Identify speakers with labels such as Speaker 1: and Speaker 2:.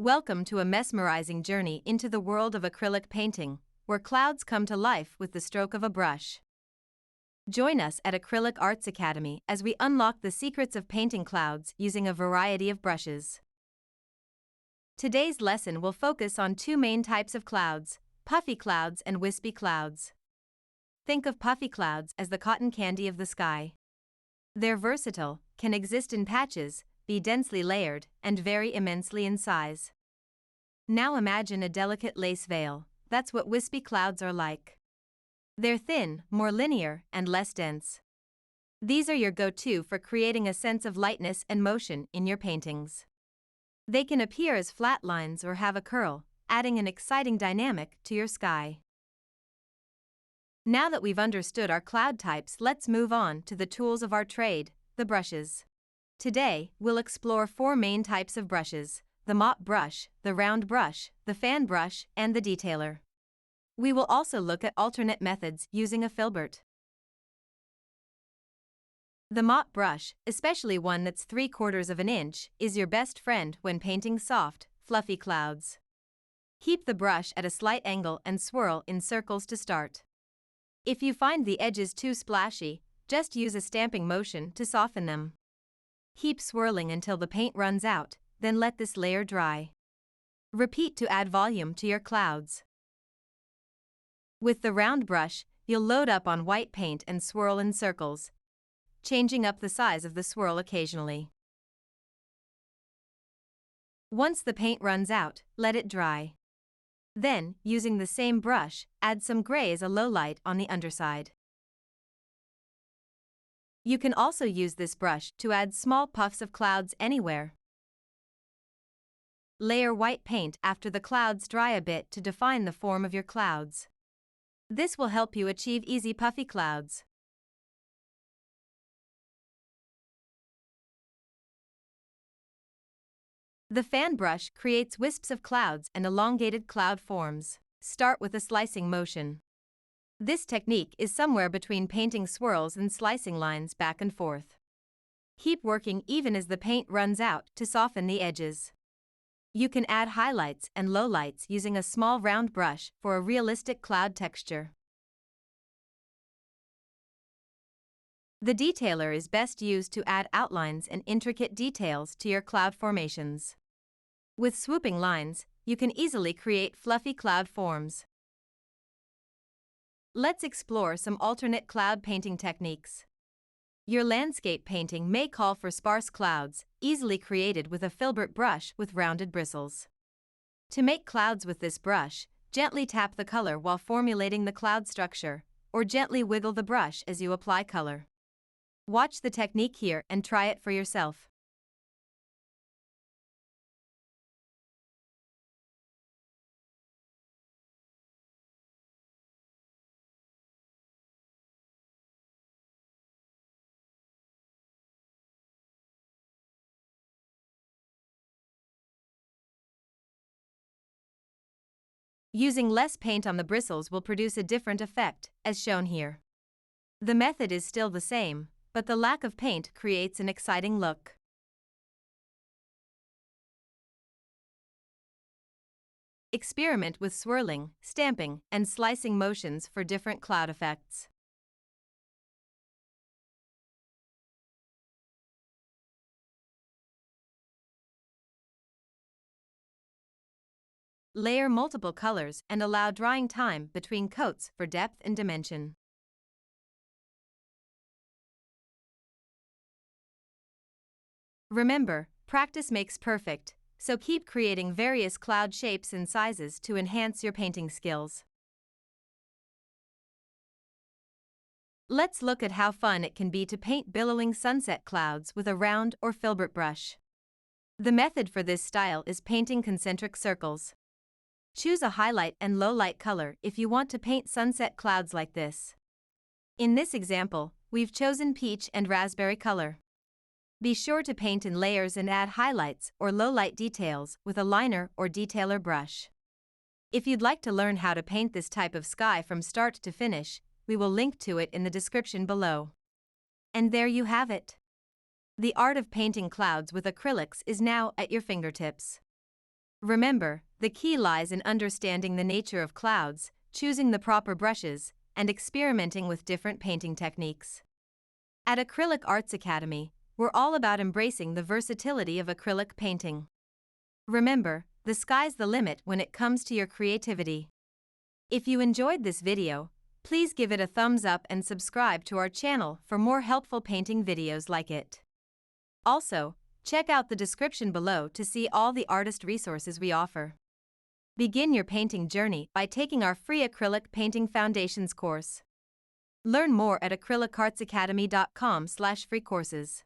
Speaker 1: Welcome to a mesmerizing journey into the world of acrylic painting, where clouds come to life with the stroke of a brush. Join us at Acrylic Arts Academy as we unlock the secrets of painting clouds using a variety of brushes. Today's lesson will focus on two main types of clouds, puffy clouds and wispy clouds. Think of puffy clouds as the cotton candy of the sky. They're versatile, can exist in patches, be densely layered, and vary immensely in size. Now imagine a delicate lace veil. That's what wispy clouds are like. They're thin, more linear, and less dense. These are your go-to for creating a sense of lightness and motion in your paintings. They can appear as flat lines or have a curl, adding an exciting dynamic to your sky. Now that we've understood our cloud types, let's move on to the tools of our trade, the brushes. Today, we'll explore four main types of brushes: the mop brush, the round brush, the fan brush, and the detailer. We will also look at alternate methods using a filbert. The mop brush, especially one that's 3/4 of an inch, is your best friend when painting soft, fluffy clouds. Keep the brush at a slight angle and swirl in circles to start. If you find the edges too splashy, just use a stamping motion to soften them. Keep swirling until the paint runs out, then let this layer dry. Repeat to add volume to your clouds. With the round brush, you'll load up on white paint and swirl in circles, changing up the size of the swirl occasionally. Once the paint runs out, let it dry. Then, using the same brush, add some gray as a low light on the underside. You can also use this brush to add small puffs of clouds anywhere. Layer white paint after the clouds dry a bit to define the form of your clouds. This will help you achieve easy puffy clouds. The fan brush creates wisps of clouds and elongated cloud forms. Start with a slicing motion. This technique is somewhere between painting swirls and slicing lines back and forth. Keep working even as the paint runs out to soften the edges. You can add highlights and lowlights using a small round brush for a realistic cloud texture. The detailer is best used to add outlines and intricate details to your cloud formations. With swooping lines, you can easily create fluffy cloud forms. Let's explore some alternate cloud painting techniques. Your landscape painting may call for sparse clouds, easily created with a filbert brush with rounded bristles. To make clouds with this brush, gently tap the color while formulating the cloud structure, or gently wiggle the brush as you apply color. Watch the technique here and try it for yourself. Using less paint on the bristles will produce a different effect, as shown here. The method is still the same, but the lack of paint creates an exciting look. Experiment with swirling, stamping, and slicing motions for different cloud effects. Layer multiple colors and allow drying time between coats for depth and dimension. Remember, practice makes perfect, so keep creating various cloud shapes and sizes to enhance your painting skills. Let's look at how fun it can be to paint billowing sunset clouds with a round or filbert brush. The method for this style is painting concentric circles. Choose a highlight and lowlight color if you want to paint sunset clouds like this. In this example, we've chosen peach and raspberry color. Be sure to paint in layers and add highlights or lowlight details with a liner or detailer brush. If you'd like to learn how to paint this type of sky from start to finish, we will link to it in the description below. And there you have it. The art of painting clouds with acrylics is now at your fingertips. Remember, the key lies in understanding the nature of clouds, choosing the proper brushes, and experimenting with different painting techniques. At Acrylic Arts Academy, we're all about embracing the versatility of acrylic painting. Remember, the sky's the limit when it comes to your creativity. If you enjoyed this video, please give it a thumbs up and subscribe to our channel for more helpful painting videos like it. Also, check out the description below to see all the artist resources we offer. Begin your painting journey by taking our free Acrylic Painting Foundations course. Learn more at acrylicartsacademy.com/free courses.